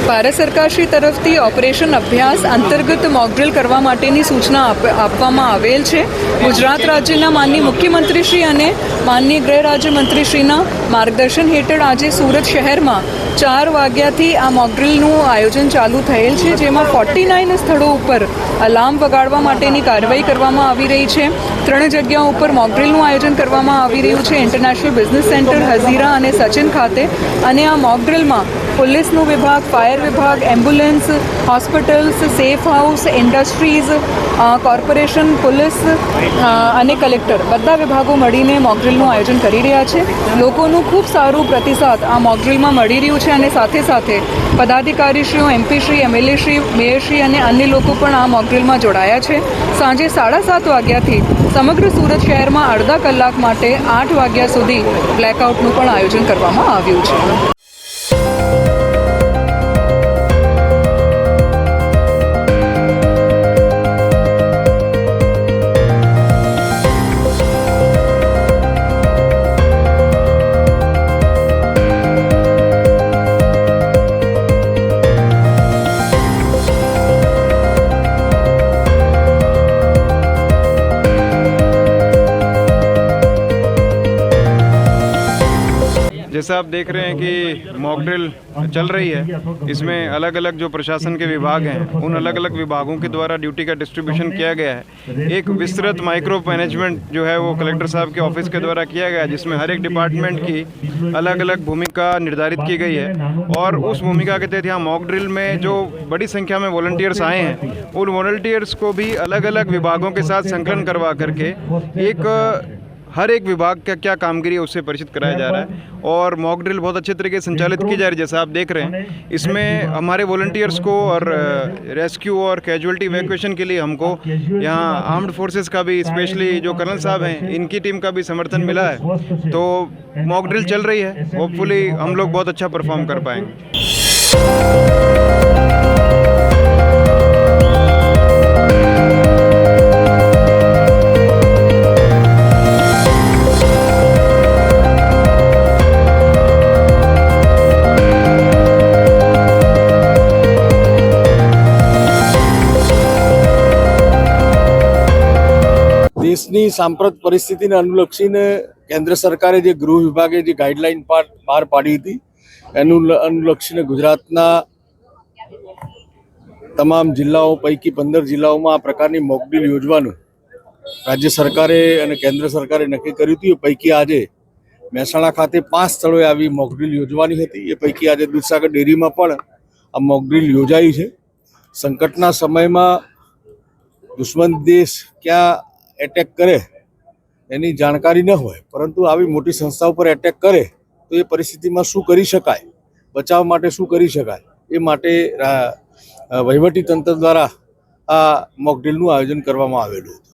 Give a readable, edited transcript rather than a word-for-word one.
ભારત સરકારશ્રી તરફથી ઓપરેશન અભ્યાસ અંતર્ગત મોકડ્રીલ કરવા માટેની સૂચના આપવામાં આવેલ છે. ગુજરાત રાજ્યના માનનીય મુખ્યમંત્રીશ્રી અને માનનીય ગૃહ રાજ્યમંત્રીશ્રીના માર્ગદર્શન હેઠળ આજે સુરત શહેરમાં 4 વાગ્યાથી આ મોકડ્રીલનું આયોજન ચાલુ થયેલ છે, જેમાં 49 સ્થળો ઉપર અલાર્મ વગાડવા માટેની કાર્યવાહી કરવામાં આવી રહી છે. 3 જગ્યાઓ ઉપર મોકડ્રીલનું આયોજન કરવામાં આવી રહ્યું છે, ઇન્ટરનેશનલ બિઝનેસ સેન્ટર હઝીરા અને સચિન ખાતે. અને આ મોકડ્રીલમાં પોલીસનો વિભાગ, ફાયર વિભાગ, ambulance, hospitals, safe house, industries, corporation, police અને કલેક્ટર બધા વિભાગો મળીને મોકડ્રીલનું આયોજન કરી રહ્યા છે. લોકોનું ખૂબ સારું પ્રતિસાદ આ મોકડ્રીલમાં મળી રહ્યું છે અને સાથે સાથે પદાધિકારીશ્રીઓ, એમપીશ્રી, એમએલએશ્રી, મેયરશ્રી અને અન્ય લોકો પણ આ મોકડ્રીલમાં જોડાયા છે. સાંજે 7:30 વાગ્યાથી સમગ્ર સુરત શહેરમાં અડધા કલાક માટે 8 વાગ્યા સુધી બ્લેકઆઉટનું પણ આયોજન કરવામાં આવ્યું છે. जैसा आप देख रहे हैं कि मॉक ड्रिल चल रही है, इसमें अलग अलग जो प्रशासन के विभाग हैं उन अलग अलग विभागों के द्वारा ड्यूटी का डिस्ट्रीब्यूशन किया गया है. एक विस्तृत माइक्रो मैनेजमेंट जो है वो कलेक्टर साहब के ऑफिस के द्वारा किया गया है, जिसमें हर एक डिपार्टमेंट की अलग अलग भूमिका निर्धारित की गई है. और उस भूमिका के तहत यहाँ मॉक ड्रिल में जो बड़ी संख्या में वॉलंटियर्स आए हैं, उन वॉलंटियर्स को भी अलग अलग विभागों के साथ संकलन करवा करके हर एक विभाग का क्या कामगिरी है उससे परिचित कराया जा रहा है. और मॉक ड्रिल बहुत अच्छे तरीके से संचालित की जा रही है, जैसा आप देख रहे हैं. इसमें हमारे वॉलंटियर्स को और रेस्क्यू और कैजुअल्टी इवैक्यूएशन के लिए हमको यहाँ आर्म्ड फोर्सेस का भी, स्पेशली जो कर्नल साहब हैं, इनकी टीम का भी समर्थन मिला है. तो मॉक ड्रिल चल रही है, होपफुली हम लोग बहुत अच्छा परफॉर्म कर पाएंगे. દેશની સાંપ્રત પરિસ્થિતિને અનુલક્ષીને કેન્દ્ર સરકારે જે ગૃહ વિભાગે જે ગાઈડલાઈન બહાર પાડી હતી એનું અનુલક્ષીને ગુજરાતના તમામ જિલ્લાઓ પૈકી 15 જિલ્લાઓમાં આ પ્રકારની મોકડ્રીલ યોજવાનું રાજ્ય સરકારે અને કેન્દ્ર સરકારે નક્કી કર્યું હતું. એ પૈકી આજે મહેસાણા ખાતે 5 સ્થળોએ આવી મોકડ્રીલ યોજવાની હતી. એ પૈકી આજે દૂધસાગર ડેરીમાં પણ આ મોકડ્રીલ યોજાઈ છે. સંકટના સમયમાં દુશ્મન દેશ ક્યાં એટેક કરે એની જાણકારી ન હોય, પરંતુ આવી મોટી સંસ્થાઓ પર એટેક કરે તો એ પરિસ્થિતિમાં શું કરી શકાય, બચાવ માટે શું કરી શકાય, એ માટે વહીવટી તંત્ર દ્વારા આ મોકડ્રીલનું આયોજન કરવામાં આવેલું હતું.